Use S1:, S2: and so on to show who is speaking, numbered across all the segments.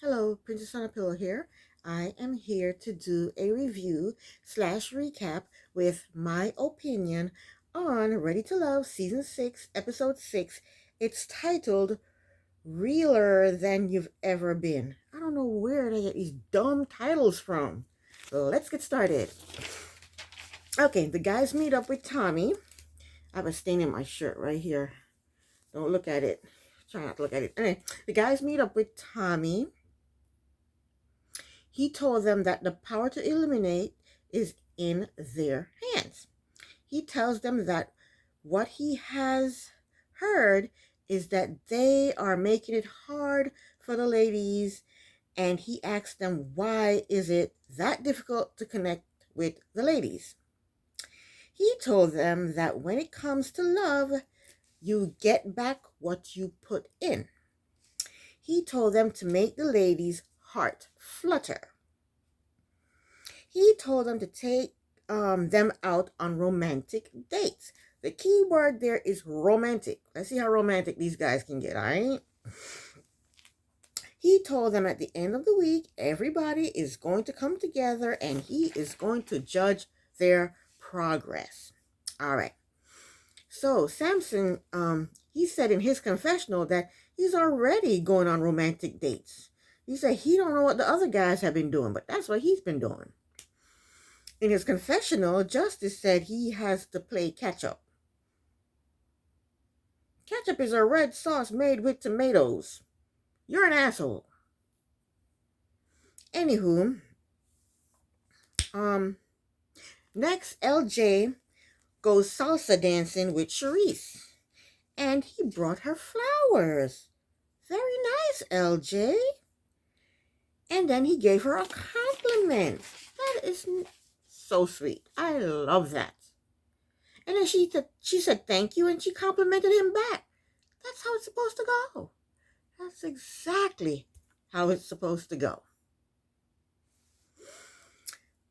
S1: Hello, Princess on a Pillow here. I am here to do a review slash recap with my opinion on Ready to Love Season 6, Episode 6. It's titled Realer Than You've Ever Been. I don't know where they get these dumb titles from. Let's get started. Okay, the guys meet up with Tommy. I have a stain in my shirt right here. Don't look at it. Try not to look at it. Anyway, the guys meet up with Tommy. He told them that the power to eliminate is in their hands. He tells them that what he has heard is that they are making it hard for the ladies, and he asks them, why is it that difficult to connect with the ladies? He told them that when it comes to love, you get back what you put in. He told them to make the ladies' heart flutter. He told them to take them out on romantic dates. The key word there is romantic. Let's see how romantic these guys can get, all right? He told them at the end of the week, everybody is going to come together and he is going to judge their progress. All right. So Samson, he said in his confessional that he's already going on romantic dates. He said he don't know what the other guys have been doing, but that's what he's been doing. In his confessional, Justice said he has to play catch-up. Ketchup is a red sauce made with tomatoes. You're an asshole. Anywho, next LJ goes salsa dancing with Charisse. And he brought her flowers. Very nice, LJ. And then he gave her a compliment. That is so sweet. I love that. And then she said thank you, and she complimented him back. That's how it's supposed to go. That's exactly how it's supposed to go.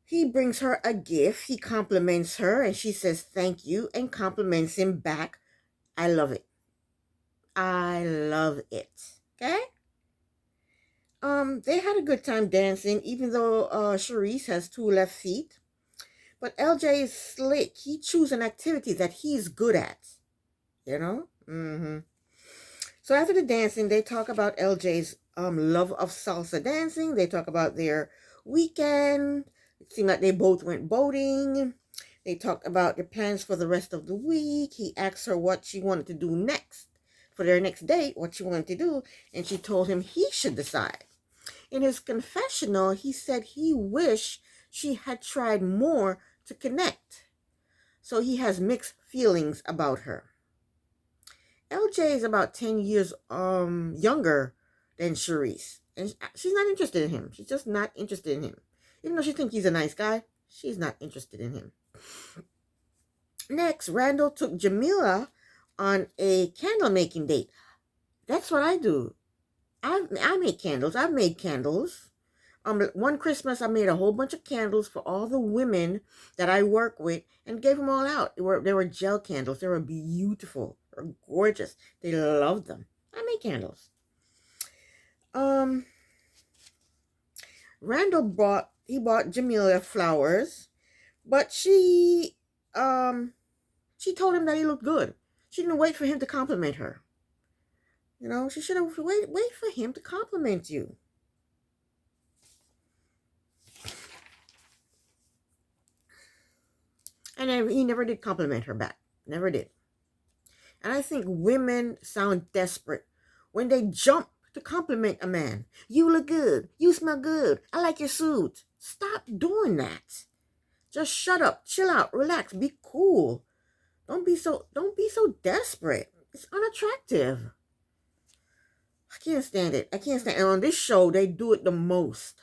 S1: He brings her a gift. He compliments her, and she says thank you and compliments him back. I love it. I love it. Okay? They had a good time dancing, even though Charisse has two left feet. But LJ is slick. He chooses an activity that he's good at. You know? Mm-hmm. So after the dancing, they talk about LJ's love of salsa dancing. They talk about their weekend. It seemed like they both went boating. They talked about their plans for the rest of the week. He asked her what she wanted to do next for their next date, what she wanted to do, and she told him he should decide. In his confessional, he said he wished she had tried more to connect. So he has mixed feelings about her. LJ is about 10 years younger than Charisse. And she's not interested in him. She's just not interested in him. Even though she thinks he's a nice guy, she's not interested in him. Next, Randall took Jamila on a candle making date. That's what I do. I make candles. I've made candles. One Christmas, I made a whole bunch of candles for all the women that I work with and gave them all out. They were gel candles. They were beautiful. They were gorgeous. They loved them. I make candles. Randall bought Jamila flowers, but she told him that he looked good. She didn't wait for him to compliment her. You know, she should have wait for him to compliment you. And he never did compliment her back. Never did. And I think women sound desperate when they jump to compliment a man. You look good. You smell good. I like your suit. Stop doing that. Just shut up, chill out, relax, be cool. Don't be so desperate. It's unattractive. I can't stand it. And on this show, they do it the most.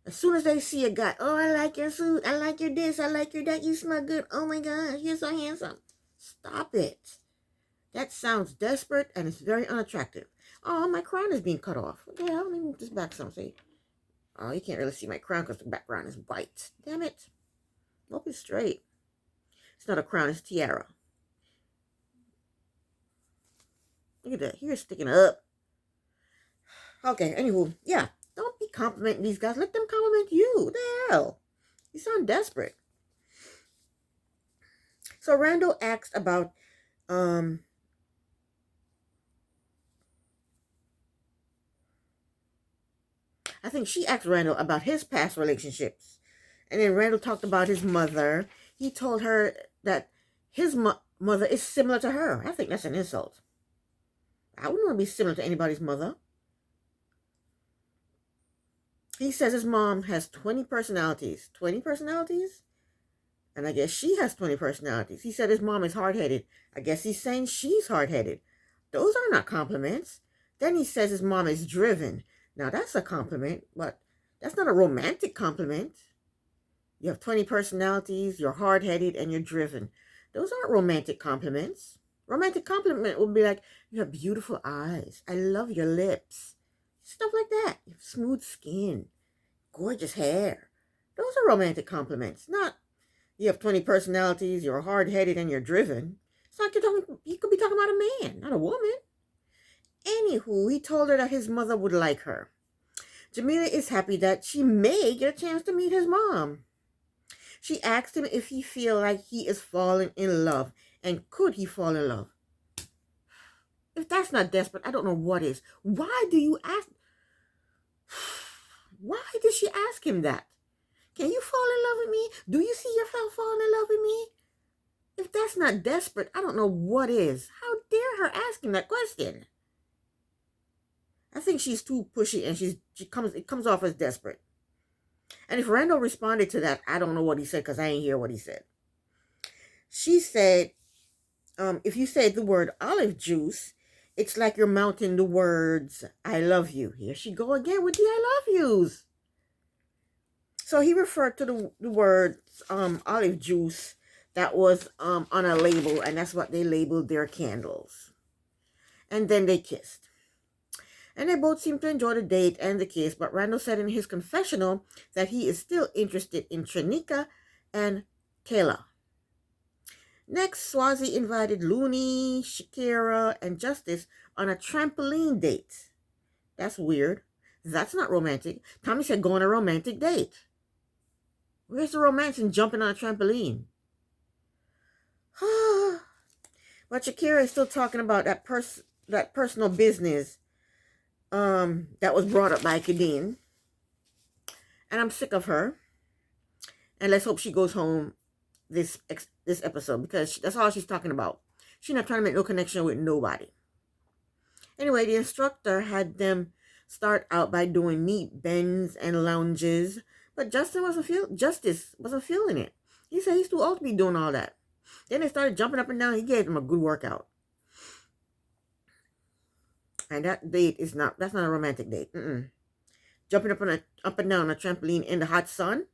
S1: As soon as they see a guy, oh, I like your suit, I like your this, I like your that, you smell good, oh my gosh, you're so handsome. Stop it. That sounds desperate and it's very unattractive. Oh, my crown is being cut off. Okay, let me move this back some, see? Oh, you can't really see my crown because the background is white. Damn it. Hope it's straight. It's not a crown, it's tiara. Look at that, here it's sticking up. Okay, anywho, yeah. Don't be complimenting these guys. Let them compliment you. What the hell? You sound desperate. So Randall asked about um I think she asked Randall about his past relationships. And then Randall talked about his mother. He told her that his mother is similar to her. I think that's an insult. I wouldn't want to be similar to anybody's mother. He says his mom has 20 personalities. 20 personalities? And I guess she has 20 personalities. He said his mom is hard-headed. I guess he's saying she's hard-headed. Those are not compliments. Then he says his mom is driven. Now that's a compliment, but that's not a romantic compliment. You have 20 personalities, you're hard-headed, and you're driven. Those aren't romantic compliments. Romantic compliment would be like, you have beautiful eyes. I love your lips. Stuff like that. You have smooth skin. Gorgeous hair. Those are romantic compliments. Not, you have 20 personalities, you're hard-headed, and you're driven. It's like you could be talking about a man, not a woman. Anywho, he told her that his mother would like her. Jamila is happy that she may get a chance to meet his mom. She asked him if he feel like he is falling in love, and could he fall in love? If that's not desperate, I don't know what is. Why do you ask? Why did she ask him that? Can you fall in love with me? Do you see yourself falling in love with me? If that's not desperate, I don't know what is. How dare her ask him that question? I think she's too pushy, and it comes off as desperate. And if Randall responded to that, I don't know what he said because I ain't hear what he said. She said, if you say the word olive juice, it's like you're mounting the words, I love you. Here she go again with the I love yous. So he referred to the words olive juice that was on a label, and that's what they labeled their candles. And then they kissed. And they both seemed to enjoy the date and the kiss, but Randall said in his confessional that he is still interested in Shanika and Kayla. Next, Swazi invited Looney, Shakira, and Justice on a trampoline date. That's weird. That's not romantic. Tommy said go on a romantic date. Where's the romance in jumping on a trampoline? But Shakira is still talking about that personal business that was brought up by Kadeen. And I'm sick of her. And let's hope she goes home this episode, because that's all she's talking about. She's not trying to make no connection with nobody. Anyway, the instructor had them start out by doing neat bends and lounges, but Justice wasn't feeling it. He said he's too old to be doing all that. Then they started jumping up and down. He gave them a good workout. And that date that's not a romantic date. Jumping up and down on a trampoline in the hot sun.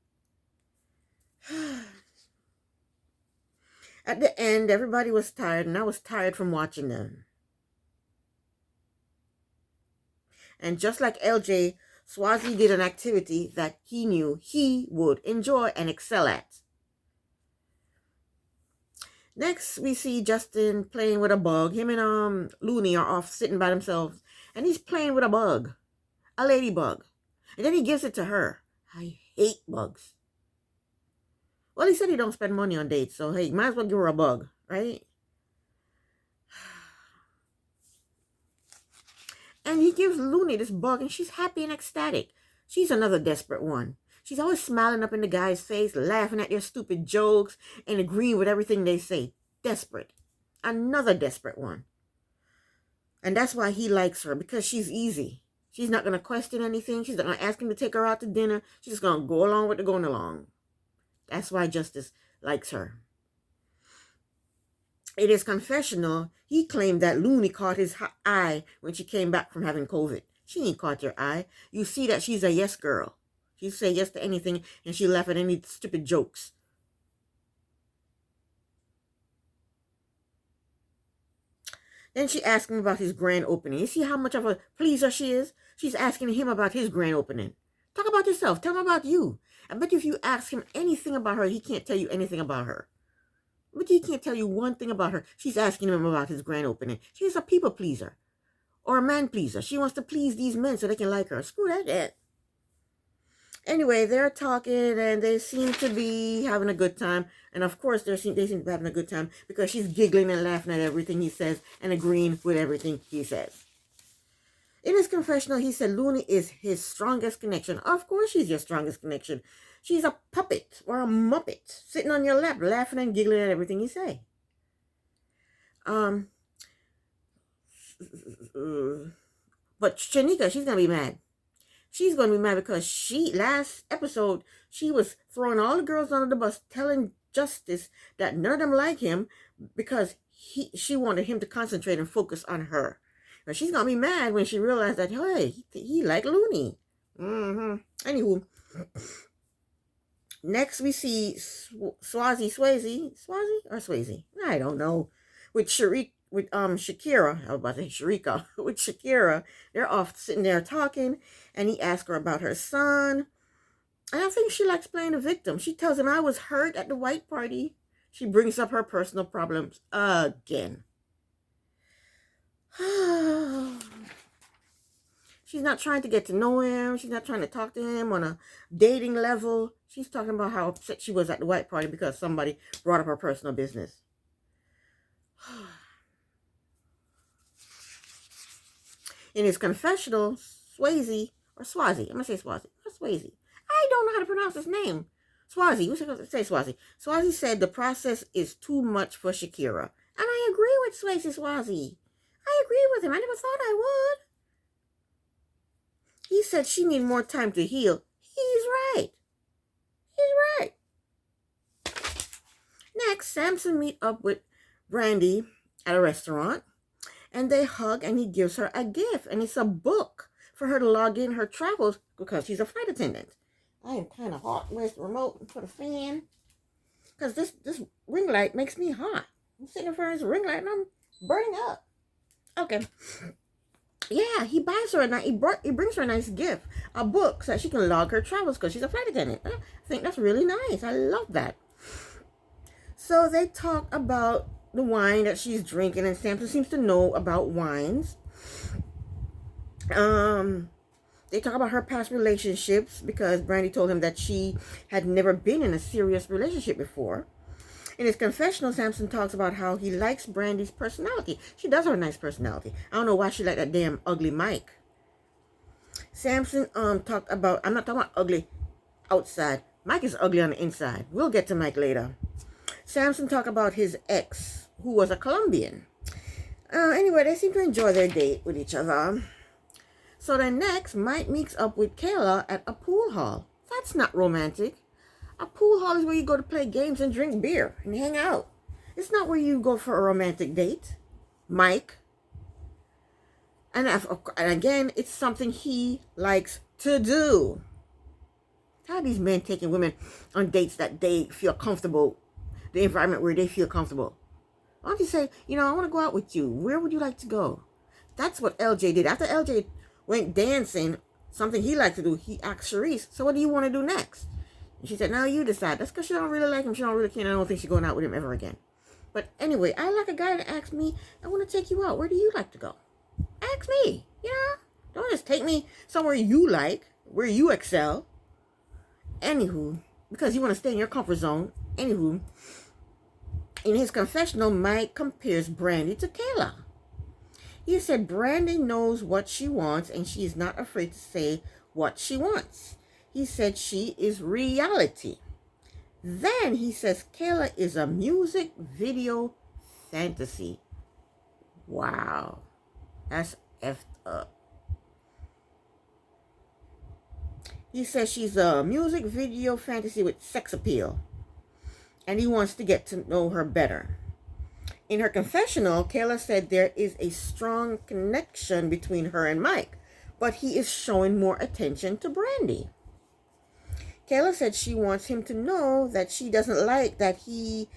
S1: At the end, everybody was tired, and I was tired from watching them. And just like LJ, Swazi did an activity that he knew he would enjoy and excel at. Next, we see Justin playing with a bug. Him and Looney are off sitting by themselves, and he's playing with a bug, a ladybug. And then he gives it to her. I hate bugs. Well, he said he don't spend money on dates, so hey, might as well give her a bug, right? And he gives Looney this bug, and she's happy and ecstatic. She's another desperate one. She's always smiling up in the guy's face, laughing at their stupid jokes, and agreeing with everything they say. Desperate. Another desperate one. And that's why he likes her, because she's easy. She's not going to question anything. She's not going to ask him to take her out to dinner. She's just going to go along with the going along. That's why Justice likes her. In his confessional, he claimed that Looney caught his eye when she came back from having COVID. She ain't caught your eye. You see that she's a yes girl. She say yes to anything, and she laugh at any stupid jokes. Then she asked him about his grand opening. You see how much of a pleaser she is? She's asking him about his grand opening. Talk about yourself. Tell him about you. I bet you if you ask him anything about her, he can't tell you anything about her. But he can't tell you one thing about her. She's asking him about his grand opening. She's a people pleaser. or a man pleaser. She wants to please these men so they can like her. Screw that shit. Anyway, they're talking and they seem to be having a good time. And of course, they seem to be having a good time because she's giggling and laughing at everything he says and agreeing with everything he says. In his confessional, he said Looney is his strongest connection. Of course, she's your strongest connection. She's a puppet or a muppet sitting on your lap, laughing and giggling at everything you say. But Shanika, she's gonna be mad. She's going to be mad because last episode, she was throwing all the girls under the bus, telling Justice that none of them like him because she wanted him to concentrate and focus on her. And she's going to be mad when she realized that, hey, he liked Looney. Anywho, next we see Swayze, I don't know, with Shakira, I was about to say Sharika, with Shakira. They're off sitting there talking, and he asks her about her son. And I think she likes playing the victim. She tells him, I was hurt at the white party. She brings up her personal problems again. She's not trying to get to know him. She's not trying to talk to him on a dating level. She's talking about how upset she was at the white party because somebody brought up her personal business. In his confessional, Swayze, or Swazi, I'm going to say Swazi, or Swayze. I don't know how to pronounce his name. Swazi, we should say Swazi. Swazi said the process is too much for Shakira. And I agree with Swazi. I agree with him. I never thought I would. He said she needs more time to heal. He's right. Next, Samson meet up with Brandy at a restaurant. And they hug and he gives her a gift. And it's a book for her to log in her travels because she's a flight attendant. I am kind of hot. Where's the remote for the fan? Because this ring light makes me hot. I'm sitting in front of this ring light and I'm burning up. Okay. Yeah, he buys her he brings her a nice gift. A book so that she can log her travels because she's a flight attendant. I think that's really nice. I love that. So they talk about the wine that she's drinking, and Samson seems to know about wines. They talk about her past relationships because Brandy told him that she had never been in a serious relationship before. In his confessional, Samson talks about how he likes Brandy's personality. She does have a nice personality. I don't know why she liked that damn ugly Mike. Samson talked about, I'm not talking about ugly outside. Mike is ugly on the inside. We'll get to Mike later. Samson talked about his ex, who was a Colombian. Anyway, they seem to enjoy their date with each other. So then next, Mike meets up with Kayla at a pool hall. That's not romantic. A pool hall is where you go to play games and drink beer and hang out. It's not where you go for a romantic date, Mike. And again, it's something he likes to do. How are these men taking women on dates that they feel comfortable, the environment where they feel comfortable? Why don't you say, I want to go out with you. Where would you like to go? That's what LJ did. After LJ went dancing, something he liked to do, he asked Sharice, so what do you want to do next? And she said, now you decide. That's because she don't really like him. She don't really care. I don't think she's going out with him ever again. But anyway, I like a guy that asks me, I want to take you out. Where do you like to go? Ask me. Don't just take me somewhere you like, where you excel. Anywho, because you want to stay in your comfort zone. Anywho, in his confessional, Mike compares Brandy to Kayla. He said Brandy knows what she wants and she is not afraid to say what she wants. He said she is reality. Then he says Kayla is a music video fantasy. Wow. That's effed up. He says she's a music video fantasy with sex appeal. And he wants to get to know her better. In her confessional, Kayla said there is a strong connection between her and Mike, but he is showing more attention to Brandy. Kayla said she wants him to know that she doesn't like that he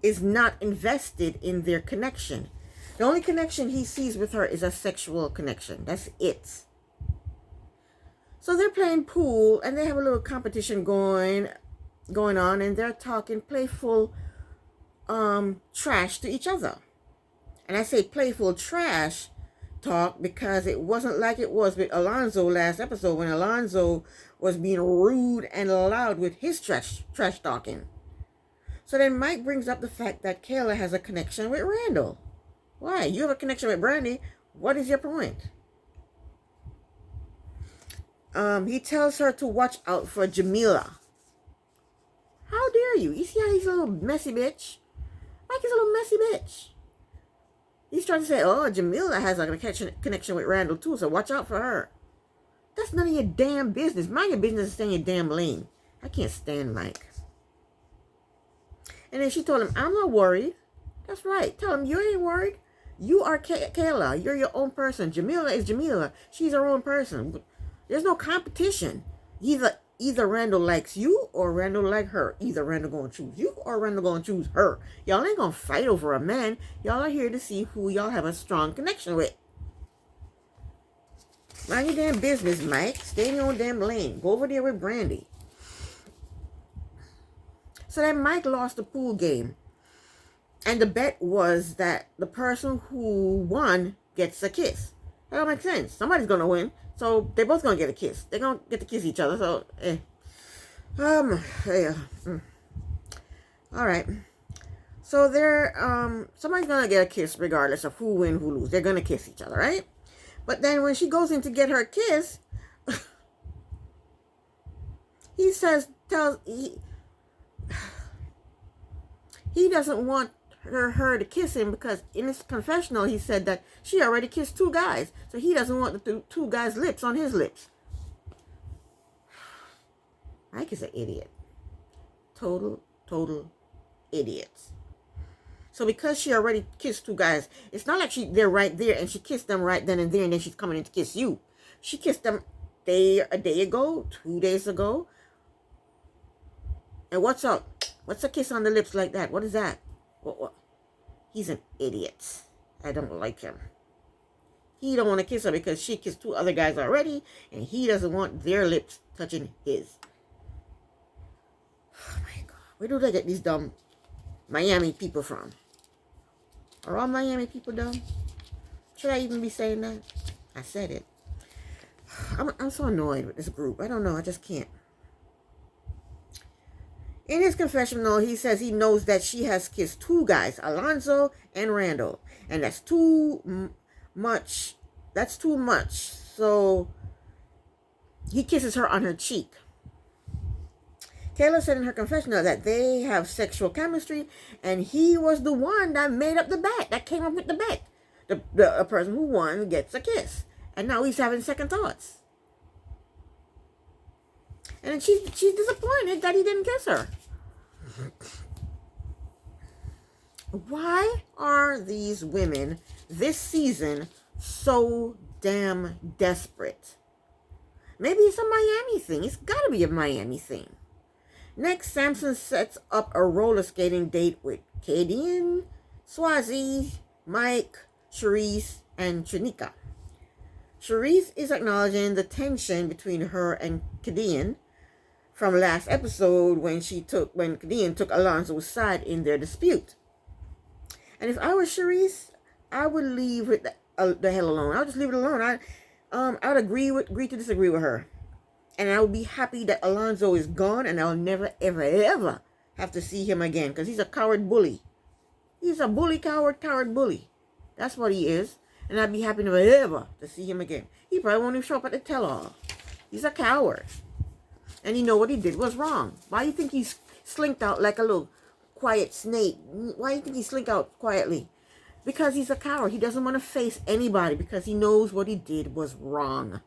S1: is not invested in their connection. The only connection he sees with her is a sexual connection. That's it. So they're playing pool and they have a little competition going on, and they're talking playful trash to each other. And I say playful trash talk because it wasn't like it was with Alonzo last episode when Alonzo was being rude and loud with his trash talking. So then Mike brings up the fact that Kayla has a connection with Randall. Why? You have a connection with Brandy. What is your point? He tells her to watch out for Jamila. How dare you? You see how he's a little messy bitch? Mike is a little messy bitch. He's trying to say, oh, Jamila has a connection with Randall too, so watch out for her. That's none of your damn business. Mind your business and stay in your damn lane. I can't stand Mike. And then she told him, I'm not worried. That's right. Tell him you ain't worried. You are Kayla. You're your own person. Jamila is Jamila. She's her own person. There's no competition. Either Randall likes you or Randall like her. Either Randall gonna choose you or Randall gonna choose her. Y'all ain't gonna fight over a man. Y'all are here to see who y'all have a strong connection with. Mind your damn business, Mike. Stay in your own damn lane. Go over there with Brandy. So then Mike lost the pool game. And the bet was that the person who won gets a kiss. That don't make sense. Somebody's gonna win. So they're both gonna get a kiss. They're gonna get to kiss each other. So, yeah. All right. So somebody's gonna get a kiss regardless of who win, who lose. They're gonna kiss each other, right? But then when she goes in to get her kiss, he doesn't want her to kiss him because in his confessional he said that she already kissed 2 guys, so he doesn't want the 2 guys' lips on his lips. Mike is an idiot. Total idiot. So because she already kissed 2 guys, it's not like they're right there and she kissed them right then and there and then she's coming in to kiss you. She kissed them a day ago, 2 days ago. And what's up? What's a kiss on the lips like that? What is that? What? He's an idiot. I don't like him. He don't want to kiss her because she kissed 2 other guys already, and he doesn't want their lips touching his. Oh my God. Where do they get these dumb Miami people from? Are all Miami people dumb? Should I even be saying that? I said it. I'm so annoyed with this group. I don't know. I just can't. In his confessional, he says he knows that she has kissed 2 guys, Alonzo and Randall. And that's too much. That's too much. So he kisses her on her cheek. Kayla said in her confessional that they have sexual chemistry, and he was the one that made up the bet, that came up with the bet. The person who won gets a kiss. And now he's having second thoughts. And she's disappointed that he didn't kiss her. Why are these women this season so damn desperate? Maybe it's a Miami thing. It's got to be a Miami thing. Next, Samson sets up a roller skating date with Kadian, Swazi, Mike, Charisse, and Shanika. Charisse is acknowledging the tension between her and Kadian from last episode when Kadian took Alonzo's side in their dispute. And if I were Charisse, I would leave it the hell alone. I would just leave it alone. I would agree to disagree with her. And I would be happy that Alonzo is gone and I'll never, ever, ever have to see him again because he's a coward bully. He's a bully, coward bully. That's what he is. And I'd be happy never, ever to see him again. He probably won't even show up at the tell-all. He's a coward. And you know what he did was wrong. Why do you think he's slinked out like a little quiet snake? Why do you think he slinked out quietly? Because he's a coward. He doesn't want to face anybody because he knows what he did was wrong.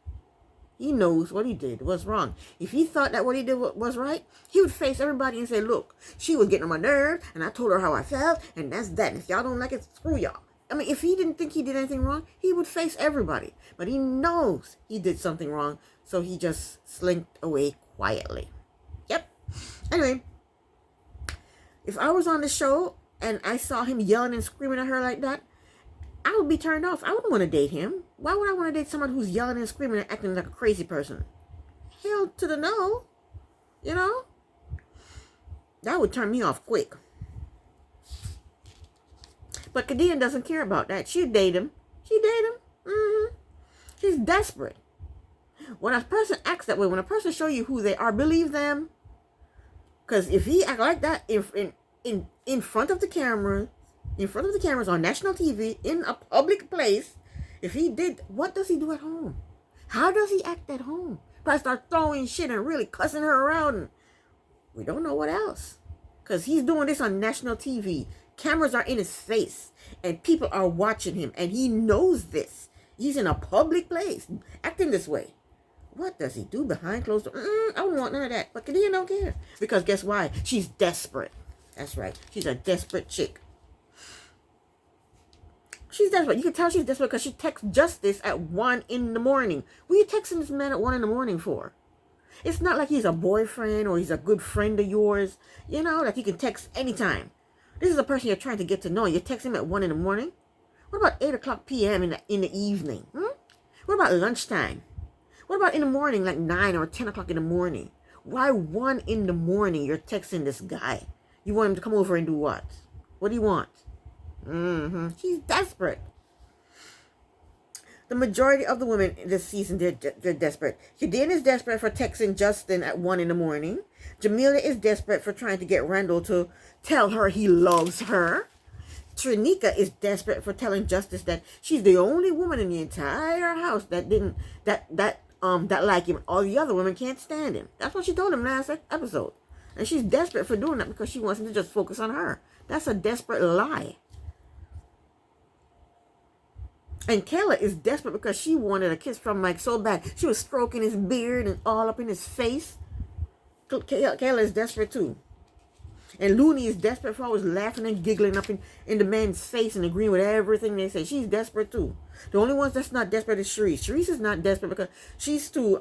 S1: He knows what he did was wrong. If he thought that what he did was right, he would face everybody and say, look, she was getting on my nerves, and I told her how I felt, and that's that. And if y'all don't like it, screw y'all. I mean, if he didn't think he did anything wrong, he would face everybody. But he knows he did something wrong, so he just slinked away quietly. Yep. Anyway, if I was on the show and I saw him yelling and screaming at her like that, I would be turned off. I wouldn't want to date him. Why would I want to date someone who's yelling and screaming and acting like a crazy person? Hell to the no. You know? That would turn me off quick. But Kadian doesn't care about that. She'd date him. She'd date him. She's desperate. When a person acts that way, when a person show you who they are, believe them. Because if he act like that in front of the cameras on national TV, in a public place, if he did, what does he do at home? How does he act at home? Probably start throwing shit and really cussing her around. And we don't know what else. Because he's doing this on national TV. Cameras are in his face. And people are watching him. And he knows this. He's in a public place acting this way. What does he do behind closed doors? I don't want none of that. But Kadian don't care. Because guess why? She's desperate. That's right. She's a desperate chick. She's desperate. You can tell she's desperate because she texts Justice at 1 in the morning. What are you texting this man at 1 in the morning for? It's not like he's a boyfriend or he's a good friend of yours. You know, that you can text anytime. This is a person you're trying to get to know. You text him at 1 in the morning. What about 8 o'clock p.m. in the evening? What about lunchtime? What about in the morning, like 9 or 10 o'clock in the morning? Why 1 in the morning you're texting this guy? You want him to come over and do what? What do you want? She's desperate. The majority of the women this season, they're desperate. Kadian is desperate for texting Justin at 1 in the morning. Jamelia is desperate for trying to get Randall to tell her he loves her. Trinika is desperate for telling Justice that she's the only woman in the entire house that like him. All the other women can't stand him. That's what she told him last episode. And she's desperate for doing that because she wants him to just focus on her. That's a desperate lie. And Kayla is desperate because she wanted a kiss from Mike so bad. She was stroking his beard and all up in his face. Kayla is desperate too. And Looney is desperate for always laughing and giggling up in the man's face and agreeing with everything they say. She's desperate too. The only ones that's not desperate is Sharice. Sharice is not desperate because she's too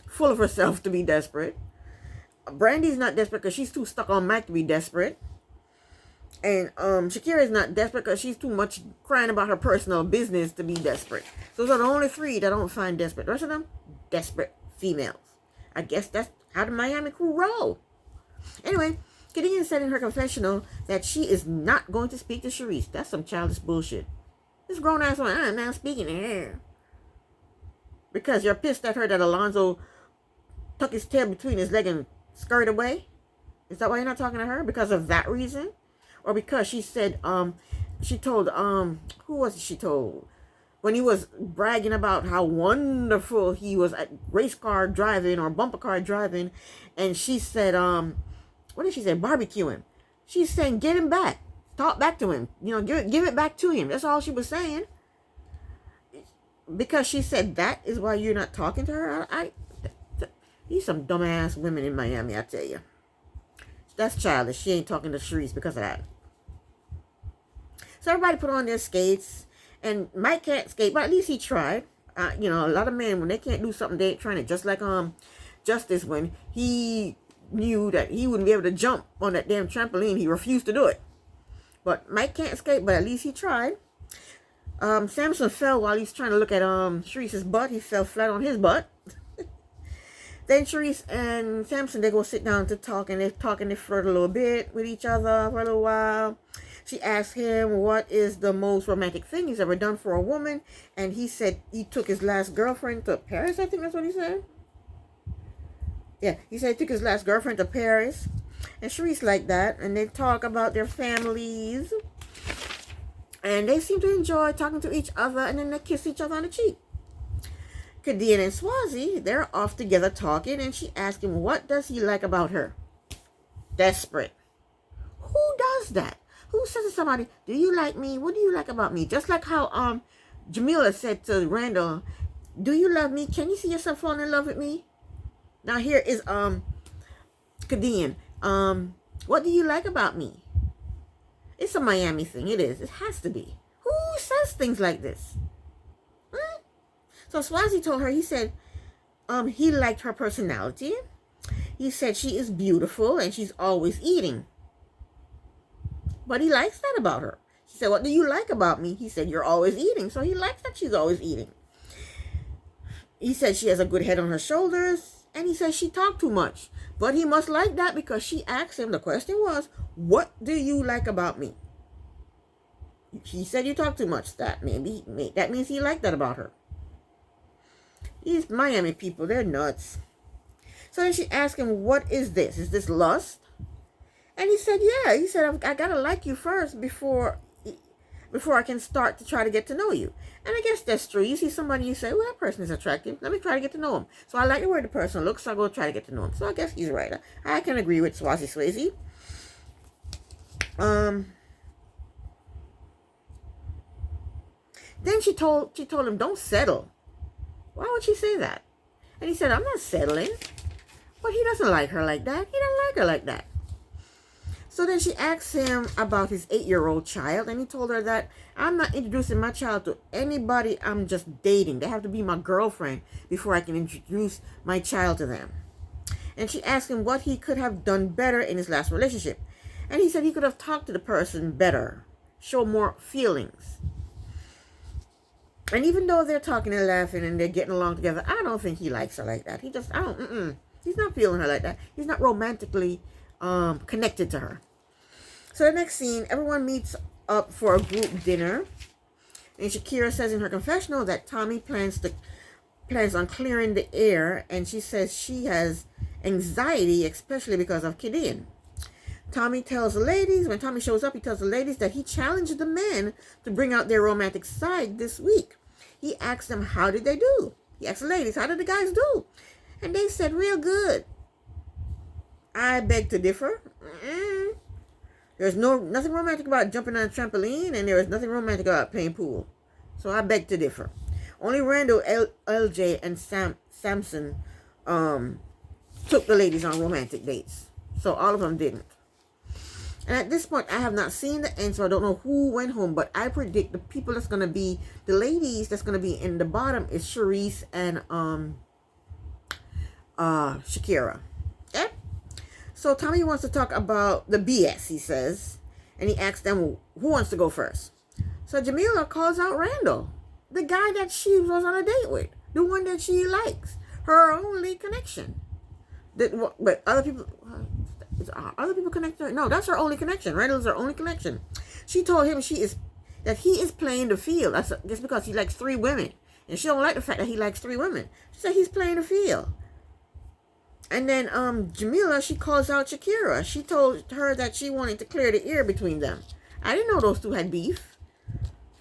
S1: full of herself to be desperate. Brandy's not desperate because she's too stuck on Mike to be desperate. And Shakira is not desperate because she's too much crying about her personal business to be desperate. Those are the only three that I don't find desperate. The rest of them, desperate females. I guess that's how the Miami crew roll. Anyway, Kadian said in her confessional that she is not going to speak to Sharice. That's some childish bullshit. This grown-ass woman, I'm not speaking to her. Because you're pissed at her that Alonzo tucked his tail between his leg and scurried away? Is that why you're not talking to her? Because of that reason? Or because she said, she told, who was it she told? When he was bragging about how wonderful he was at race car driving or bumper car driving. And she said, what did she say? Barbecuing. She's saying, get him back. Talk back to him. You know, give it back to him. That's all she was saying. Because she said that is why you're not talking to her. These some dumbass women in Miami, I tell you. That's childish. She ain't talking to Sharice because of that. So everybody put on their skates. And Mike can't skate, but at least he tried. You know, a lot of men, when they can't do something, they ain't trying it. Just like Justice, when he knew that he wouldn't be able to jump on that damn trampoline, he refused to do it. But Mike can't skate, but at least he tried. Samson fell while he's trying to look at Sharice's butt. He fell flat on his butt. Then Sharice and Samson, they go sit down to talk, and they're talking, they flirt a little bit with each other for a little while. She asked him what is the most romantic thing he's ever done for a woman, and he said he took his last girlfriend to Paris. I think that's what he said. Yeah, he said he took his last girlfriend to Paris, and Sharice liked that, and they talk about their families, and they seem to enjoy talking to each other, and then they kiss each other on the cheek. Kadian and Swazi, they're off together talking, and she asked him, what does he like about her? Desperate. Who does that? Who says to somebody, do you like me? What do you like about me? Just like how Jamila said to Randall, do you love me? Can you see yourself falling in love with me? Now here is Kadian. What do you like about me? It's a Miami thing. It is. It has to be. Who says things like this? So Swazi told her, he said, he liked her personality. He said she is beautiful and she's always eating. But he likes that about her. She said, what do you like about me? He said, you're always eating. So he likes that she's always eating. He said she has a good head on her shoulders. And he said she talked too much. But he must like that because she asked him, the question was, what do you like about me? He said you talk too much. That means he liked that about her. These Miami people, they're nuts. So then she asked him, what is this? Is this lust? And he said, yeah. He said, I gotta like you first before I can start to try to get to know you. And I guess that's true. You see somebody, you say, well, that person is attractive. Let me try to get to know him. So I like the way the person looks, so I'll go try to get to know him. So I guess he's right. I can agree with Swazi Swayze. Then she told him, don't settle. Why would she say that? And he said, I'm not settling. But he doesn't like her like that. He don't like her like that. So then she asked him about his 8-year-old child, and he told her that I'm not introducing my child to anybody I'm just dating. They have to be my girlfriend before I can introduce my child to them. And she asked him what he could have done better in his last relationship. And he said he could have talked to the person better, show more feelings. And even though they're talking and laughing and they're getting along together, I don't think he likes her like that. He's not feeling her like that. He's not romantically connected to her. So the next scene, everyone meets up for a group dinner. And Shakira says in her confessional that Tommy plans on clearing the air, and she says she has anxiety, especially because of Gideon. Tommy tells the ladies, when Tommy shows up, he tells the ladies that he challenged the men to bring out their romantic side this week. He asked them, how did they do? He asked the ladies, how did the guys do? And they said, real good. I beg to differ. There's nothing romantic about jumping on a trampoline, and there is nothing romantic about playing pool. So I beg to differ. Only Randall, LJ, and Samson took the ladies on romantic dates. So all of them didn't. And at this point, I have not seen the end, so I don't know who went home. But I predict the people that's going to be, the ladies that's going to be in the bottom is Charisse and Shakira. Okay? So Tommy wants to talk about the BS, he says. And he asks them, who wants to go first? So Jamila calls out Randall, the guy that she was on a date with. The one that she likes. Her only connection. But other people connect her? No, that's her only connection. Randall's her only connection. She told him that he is playing the field. That's just because he likes 3 women. And she don't like the fact that he likes 3 women. She said he's playing the field. And then Jamila, she calls out Shakira. She told her that she wanted to clear the air between them. I didn't know those 2 had beef.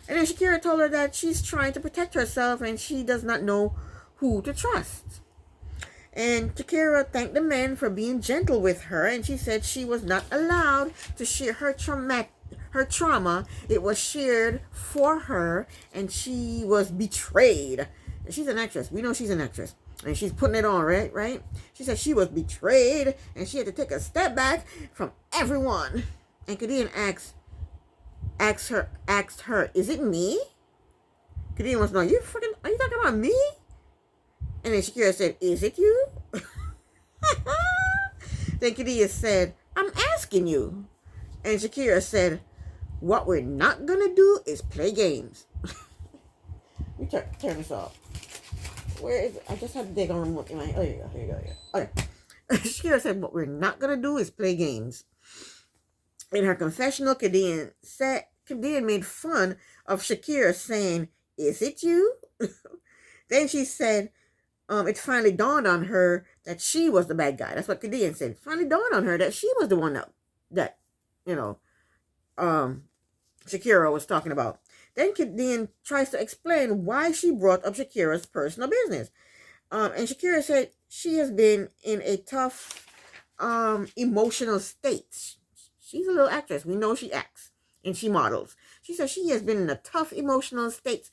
S1: And then Shakira told her that she's trying to protect herself and she does not know who to trust. And Shakira thanked the men for being gentle with her, and she said she was not allowed to share her trauma. It was shared for her, and she was betrayed. And she's an actress. We know she's an actress. And she's putting it on, right? She said she was betrayed, and she had to take a step back from everyone. And Gideon asked her, is it me? Gideon wants to know, are you talking about me? And then Shakira said, is it you? Then Gideon said, I'm asking you. And Shakira said, what we're not going to do is play games. Let me turn this off. Where is it? I just had to dig on in my... Oh, here you go. Okay. Shakira said, what we're not going to do is play games. In her confessional, Gideon made fun of Shakira saying, is it you? Then she said, it finally dawned on her that she was the bad guy. That's what Gideon said. It finally dawned on her that she was the one that Shakira was talking about. Then Gideon tries to explain why she brought up Shakira's personal business. And Shakira said she has been in a tough emotional state. She's a little actress. We know she acts and she models. She said she has been in a tough emotional state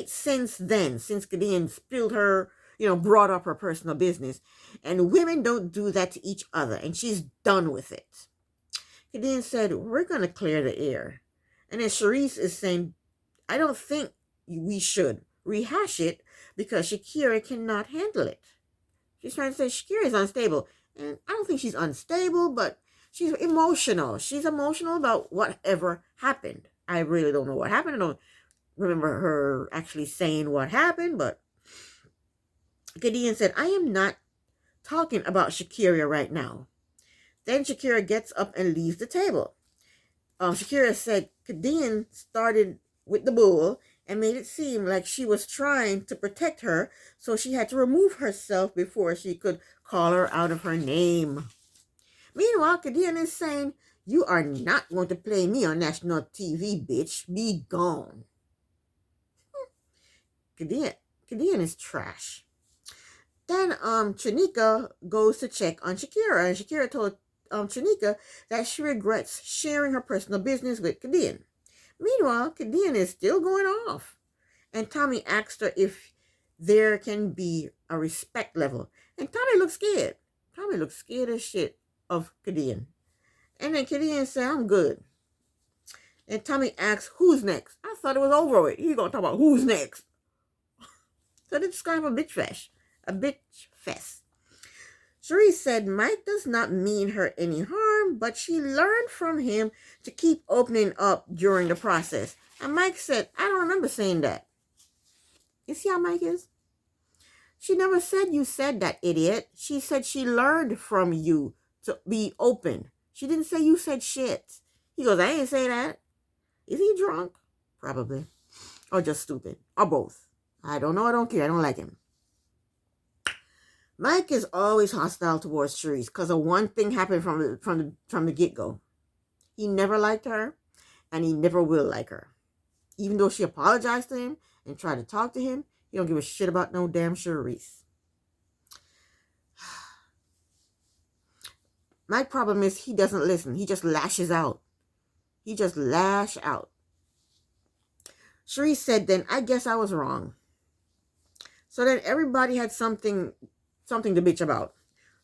S1: since then, since Gideon spilled her, brought up her personal business. And women don't do that to each other. And she's done with it. Gideon said, we're going to clear the air. And then Charisse is saying, I don't think we should rehash it because Shakira cannot handle it. She's trying to say Shakira is unstable. And I don't think she's unstable, but she's emotional. She's emotional about whatever happened. I really don't know what happened. I don't remember her actually saying what happened, but Gideon said, I am not talking about Shakira right now. Then Shakira gets up and leaves the table. Shakira said Kadian started with the bull and made it seem like she was trying to protect her, so she had to remove herself before she could call her out of her name. Meanwhile, Kadian is saying, "You are not going to play me on national TV, bitch. Be gone." Kadian is trash. Then Chanika goes to check on Shakira, and Shakira told Chanika that she regrets sharing her personal business with Kadian. Meanwhile, Kadian is still going off, and Tommy asked her if there can be a respect level, and Tommy looks scared. Tommy looks scared as shit of Kadian. And then Kadian said, "I'm good." And Tommy asks, "Who's next?" I thought it was over with. He's gonna talk about who's next. So they describe a bitch fest. A bitch fest. Cherise said Mike does not mean her any harm, but she learned from him to keep opening up during the process. And Mike said, "I don't remember saying that." You see how Mike is? She never said you said that, idiot. She said she learned from you to be open. She didn't say you said shit. He goes, "I ain't say that." Is he drunk? Probably. Or just stupid. Or both. I don't know. I don't care. I don't like him. Mike is always hostile towards Cherise because of one thing happened from the get-go. He never liked her, and he never will like her. Even though she apologized to him and tried to talk to him, he don't give a shit about no damn Cherise. My problem is he doesn't listen. He just lashes out. He just lash out. Cherise said, "Then I guess I was wrong." So then everybody had something to bitch about.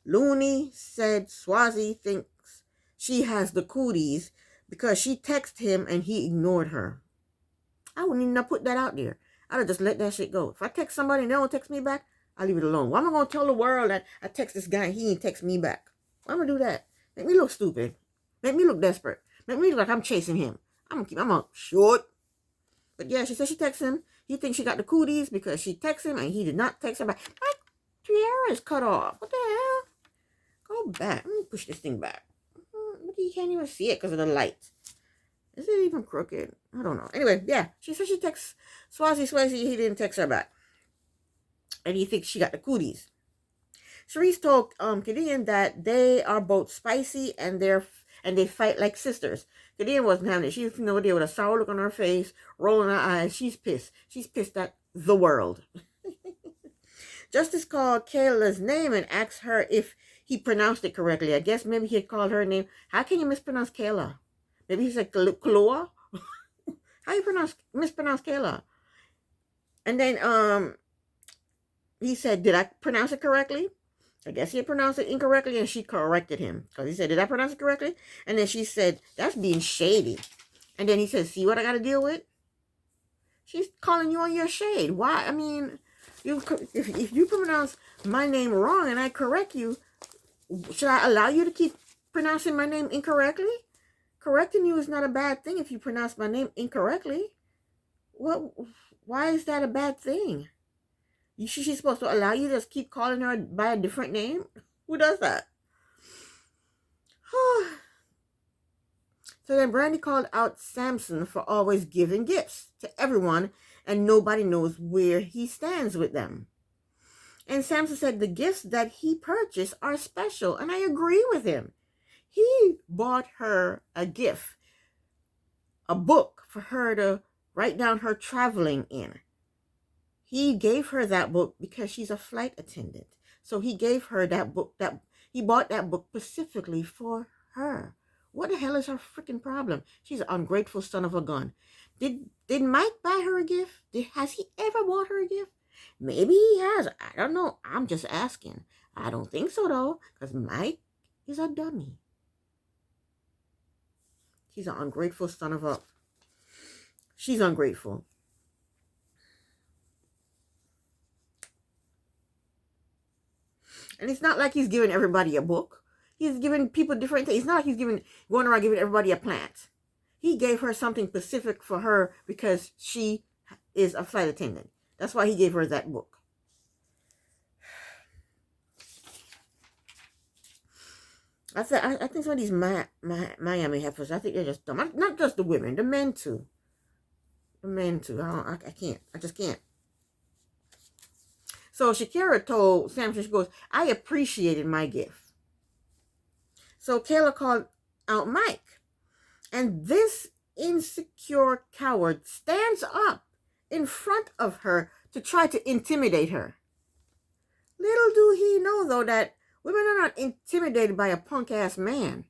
S1: Looney said Swazi thinks she has the cooties because she texted him and he ignored her. I wouldn't even have put that out there. I'd have just let that shit go. If I text somebody and they don't text me back, I'll leave it alone. Why am I going to tell the world that I text this guy and he didn't text me back? Why am I going to do that? Make me look stupid. Make me look desperate. Make me look like I'm chasing him. I'm a short. But yeah, she said she texted him. He thinks she got the cooties because she texted him and he did not text her back. My tiara is cut off. What the hell? Go back. Let me push this thing back. You can't even see it because of the light. Is it even crooked? I don't know. Anyway, yeah. She said she texts Swazi. He didn't text her back. And he thinks she got the cooties. Cherise told Kadian that they are both spicy and they fight like sisters. Kadian wasn't having it. She was there with a sour look on her face, rolling her eyes. She's pissed. She's pissed at the world. Justice called Kayla's name and asked her if he pronounced it correctly. I guess maybe he had called her name. How can you mispronounce Kayla? Maybe he said Kloa? How you mispronounce Kayla? And then he said, "Did I pronounce it correctly?" I guess he had pronounced it incorrectly, and she corrected him. Because he said, "Did I pronounce it correctly?" And then she said, "That's being shady." And then he said, "See what I got to deal with?" She's calling you on your shade. Why? I mean, if you pronounce my name wrong and I correct you, should I allow you to keep pronouncing my name incorrectly? Correcting you is not a bad thing if you pronounce my name incorrectly. Why is that a bad thing? She's supposed to allow you to just keep calling her by a different name? Who does that? So then Brandy called out Samson for always giving gifts to everyone, and nobody knows where he stands with them. And Samson said the gifts that he purchased are special, and I agree with him. He bought her a gift, a book for her to write down her traveling in. He gave her that book because she's a flight attendant. So he gave her that book, he bought that book specifically for her. What the hell is her freaking problem? She's an ungrateful son of a gun. Did Mike buy her a gift? Has he ever bought her a gift? Maybe he has. I don't know. I'm just asking. I don't think so, though, because Mike is a dummy. He's an ungrateful son of a... She's ungrateful. And it's not like he's giving everybody a book. He's giving people different things. It's not like he's going around giving everybody a plant. He gave her something specific for her because she is a flight attendant. That's why he gave her that book. I think some of these Miami heifers, I think they're just dumb. Not just the women, the men too. The men too. I can't. I just can't. So Shakira told Samson, she goes, I appreciated my gift. So Kayla called out Mike. And this insecure coward stands up in front of her to try to intimidate her. Little do he know, though, that women are not intimidated by a punk-ass man.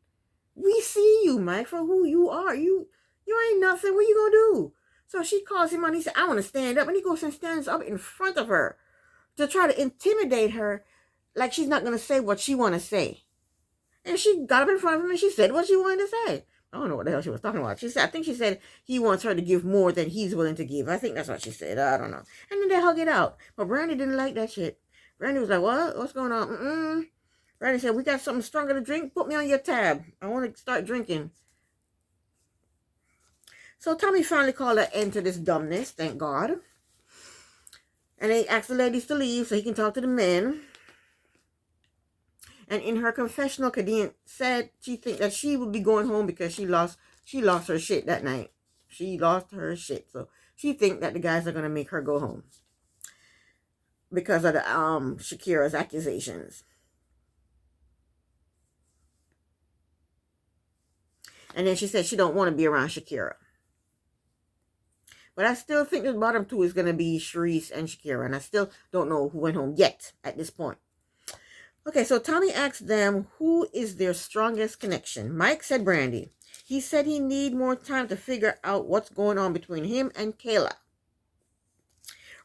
S1: We see you, Mike, for who you are. You ain't nothing. What you gonna do? So she calls him out and he said, I want to stand up. And he goes and stands up in front of her to try to intimidate her like she's not going to say what she want to say. And she got up in front of him and she said what she wanted to say. I don't know what the hell she was talking about. I think she said he wants her to give more than he's willing to give. I think that's what she said. I don't know. And then they hug it out. But Brandy didn't like that shit. Brandy was like, what? What's going on? Brandy said, we got something stronger to drink? Put me on your tab. I want to start drinking. So Tommy finally called an end to this dumbness, thank God. And they asked the ladies to leave so he can talk to the men. And in her confessional, Kadeen said she think that she would be going home because she lost her shit that night. She lost her shit. So she think that the guys are going to make her go home because of the Shakira's accusations. And then she said she don't want to be around Shakira. But I still think the bottom two is going to be Charisse and Shakira. And I still don't know who went home yet at this point. Okay, so Tommy asked them who is their strongest connection. Mike said Brandy. He said he need more time to figure out what's going on between him and Kayla.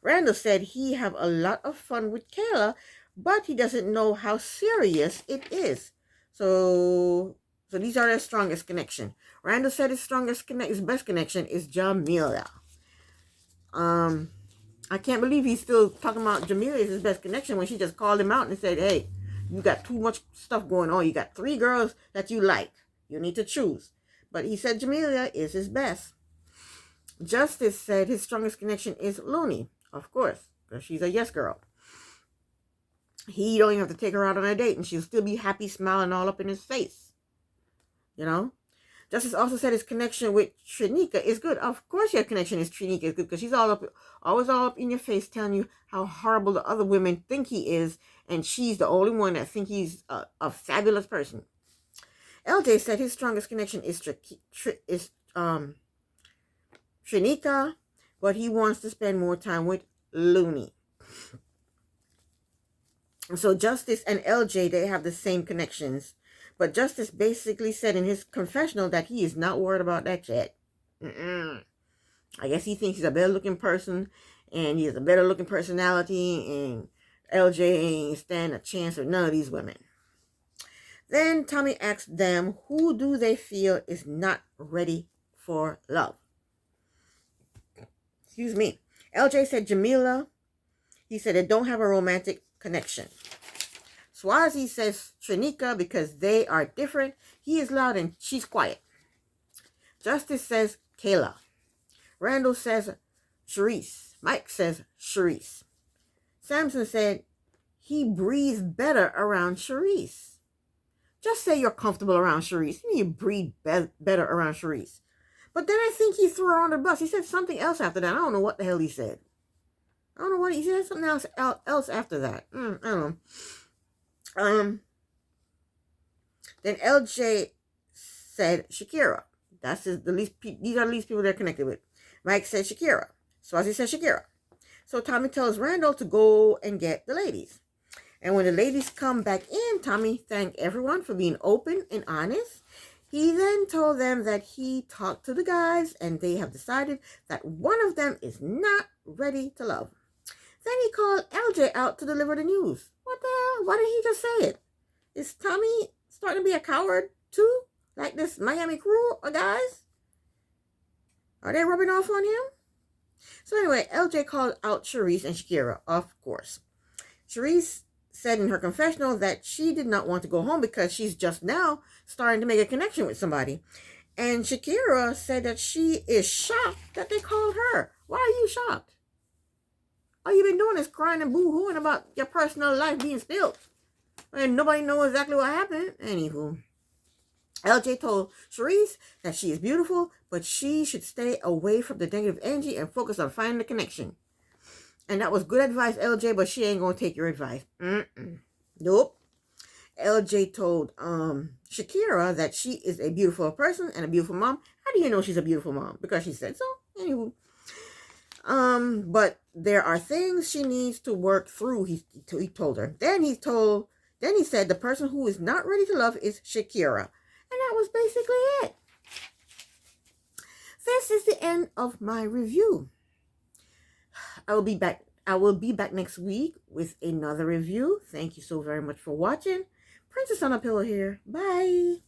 S1: Randall said he have a lot of fun with Kayla, but he doesn't know how serious it is. So these are their strongest connection. Randall said his best connection is Jamelia. I can't believe he's still talking about Jamelia as his best connection when she just called him out and said, hey, you got too much stuff going on. You got 3 girls that you like. You need to choose. But he said Jamelia is his best. Justice said his strongest connection is Looney, of course, because she's a yes girl. He don't even have to take her out on a date and she'll still be happy, smiling all up in his face. You know? Justice also said his connection with Trinika is good. Of course your connection is Trinika is good because she's always all up in your face telling you how horrible the other women think he is, and she's the only one that think he's a fabulous person. LJ said his strongest connection is Trinika, but he wants to spend more time with Looney. So Justice and LJ, they have the same connections. But Justice basically said in his confessional that he is not worried about that yet. I guess he thinks he's a better looking person and he has a better looking personality, and LJ ain't stand a chance with none of these women. Then Tommy asked them who do they feel is not ready for love. Excuse me. LJ said Jamila. He said they don't have a romantic connection. Swazi says Trinika because they are different. He is loud and she's quiet. Justice says Kayla. Randall says Charisse. Mike says Charisse. Samson said he breathes better around Charisse. Just say you're comfortable around Charisse. You breathe better around Charisse. But then I think he threw her on the bus. He said something else after that. I don't know what the hell he said. I don't know what he said. Something else after that. I don't know. Then LJ said Shakira. These are the least people they're connected with. Mike said Shakira. Swazi said Shakira. So Tommy tells Randall to go and get the ladies. And when the ladies come back in, Tommy thanked everyone for being open and honest. He then told them that he talked to the guys and they have decided that one of them is not ready to love. Then he called LJ out to deliver the news. What the hell? Why didn't he just say it? Is Tommy starting to be a coward too? Like this Miami crew of guys? Are they rubbing off on him? So anyway, LJ called out Charisse and Shakira, of course. Charisse said in her confessional that she did not want to go home because she's just now starting to make a connection with somebody. And Shakira said that she is shocked that they called her. Why are you shocked? All you've been doing is crying and boo-hooing about your personal life being spilled. And nobody knows exactly what happened. Anywho. LJ told Sharice that she is beautiful, but she should stay away from the negative energy and focus on finding the connection. And that was good advice, LJ, but she ain't gonna take your advice. Nope. LJ told Shakira that she is a beautiful person and a beautiful mom. How do you know she's a beautiful mom? Because she said so. Anywho. But there are things she needs to work through, he told her. Then he said the person who is not ready to love is Shakira. And that was basically it. This is the end of my review. I will be back next week with another review. Thank you so very much for watching. Princess on a Pillow here. Bye.